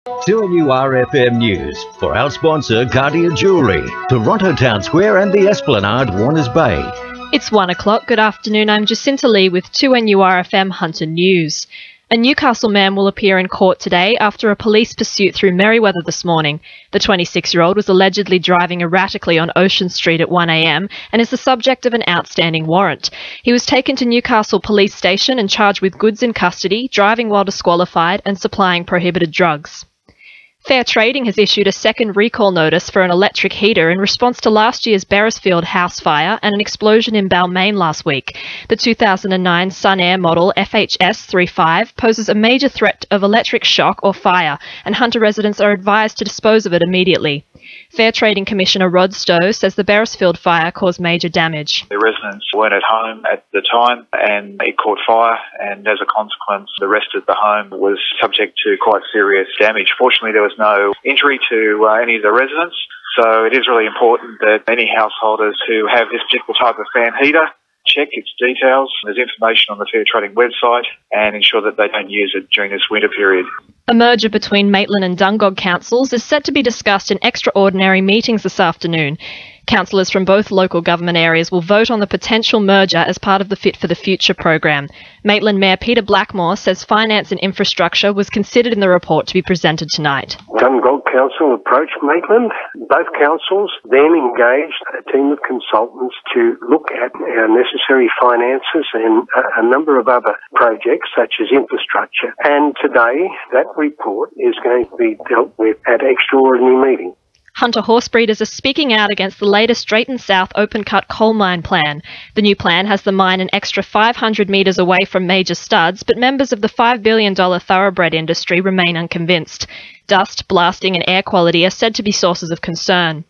2NURFM News for our sponsor, Cartier Jewellery, Toronto Town Square and the Esplanade, Warners Bay. It's 1 o'clock. Good afternoon. I'm Jacinta Lee with 2NURFM Hunter News. A Newcastle man will appear in court today after a police pursuit through Merriweather this morning. The 26-year-old was allegedly driving erratically on Ocean Street at 1 a.m. and is the subject of an outstanding warrant. He was taken to Newcastle Police Station and charged with goods in custody, driving while disqualified and supplying prohibited drugs. Fair Trading has issued a second recall notice for an electric heater in response to last year's Beresfield house fire and an explosion in Balmain last week. The 2009 Sun Air model FHS 35 poses a major threat of electric shock or fire, and Hunter residents are advised to dispose of it immediately. Fair Trading Commissioner Rod Stowe says the Beresfield fire caused major damage. The residents weren't at home at the time and it caught fire, and as a consequence the rest of the home was subject to quite serious damage. Fortunately there was no injury to any of the residents, so it is really important that any householders who have this particular type of fan heater check its details. There's information on the Fair Trading website, and ensure that they don't use it during this winter period. A merger between Maitland and Dungog councils is set to be discussed in extraordinary meetings this afternoon. Councillors from both local government areas will vote on the potential merger as part of the Fit for the Future program. Maitland Mayor Peter Blackmore says finance and infrastructure was considered in the report to be presented tonight. Dungog Council approached Maitland. Both councils then engaged a team of consultants to look at our necessary finances and a number of other projects such as infrastructure. And today that report is going to be dealt with at extraordinary meeting. Hunter horse breeders are speaking out against the latest Drayton South open-cut coal mine plan. The new plan has the mine an extra 500 metres away from major studs, but members of the $5 billion thoroughbred industry remain unconvinced. Dust, blasting and air quality are said to be sources of concern.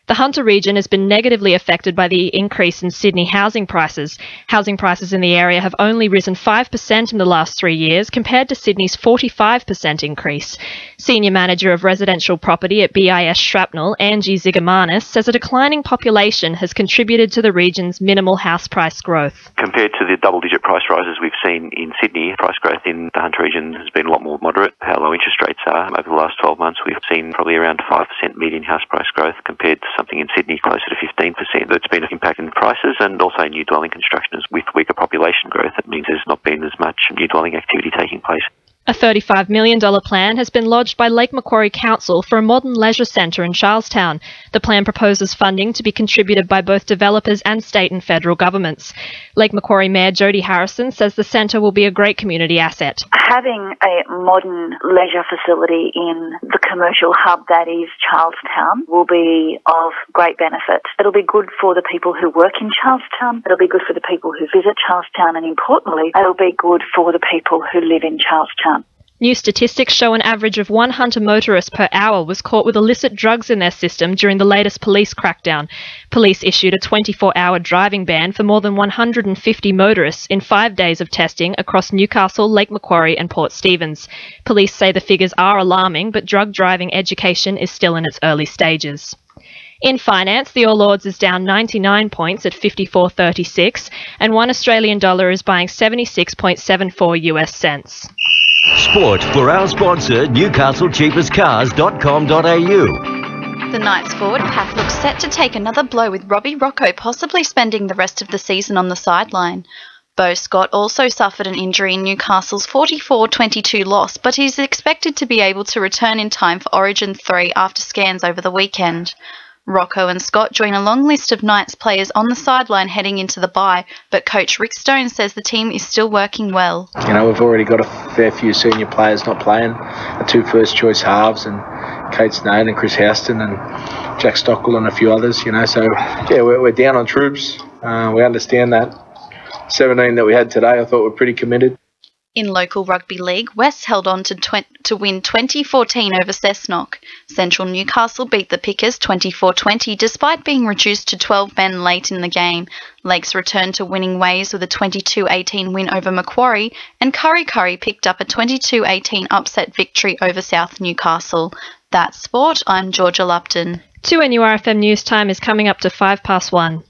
The Hunter region has been negatively affected by the increase in Sydney housing prices. Housing prices in the area have only risen 5% in the last 3 years, compared to Sydney's 45% increase. Senior Manager of Residential Property at BIS Shrapnel, Angie Zigamanis, says a declining population has contributed to the region's minimal house price growth. Compared to the double-digit price rises we've seen in Sydney, price growth in the Hunter region has been a lot more moderate. How low interest rates are over the last 12 months, we've seen probably around 5% median house price growth compared to something in Sydney closer to 15%. That's been an impact in prices, and also new dwelling construction. With weaker population growth, that means there's not been as much new dwelling activity taking place. A $35 million plan has been lodged by Lake Macquarie Council for a modern leisure centre in Charlestown. The plan proposes funding to be contributed by both developers and state and federal governments. Lake Macquarie Mayor Jodie Harrison says the centre will be a great community asset. Having a modern leisure facility in the commercial hub that is Charlestown will be of great benefit. It'll be good for the people who work in Charlestown, it'll be good for the people who visit Charlestown, and importantly, it'll be good for the people who live in Charlestown. New statistics show an average of 1 Hunter motorist per hour was caught with illicit drugs in their system during the latest police crackdown. Police issued a 24-hour driving ban for more than 150 motorists in 5 days of testing across Newcastle, Lake Macquarie and Port Stephens. Police say the figures are alarming, but drug driving education is still in its early stages. In finance, the All Ords is down 99 points at 54.36, and $1 Australian is buying 76.74 US cents. Sport for our sponsor, NewcastleCheapestCars.com.au. The Knights forward pack looks set to take another blow, with Robbie Rocco possibly spending the rest of the season on the sideline. Beau Scott also suffered an injury in Newcastle's 44-22 loss, but is expected to be able to return in time for Origin 3 after scans over the weekend. Rocco and Scott join a long list of Knights players on the sideline heading into the bye, but coach Rick Stone says the team is still working well. You know, we've already got a fair few senior players not playing, the 2 first-choice halves, and Kate Snowden and Chris Houston and Jack Stockwell and a few others, you know. So, yeah, we're down on troops. We understand that. 17 that we had today, I thought were pretty committed. In local rugby league, West held on to win 2014 over Cessnock. Central Newcastle beat the Pickers 24-20 despite being reduced to 12 men late in the game. Lakes returned to winning ways with a 22-18 win over Macquarie, and Curry picked up a 22-18 upset victory over South Newcastle. That's sport. I'm Georgia Lupton. 2NURFM News Time is coming up to 1:05.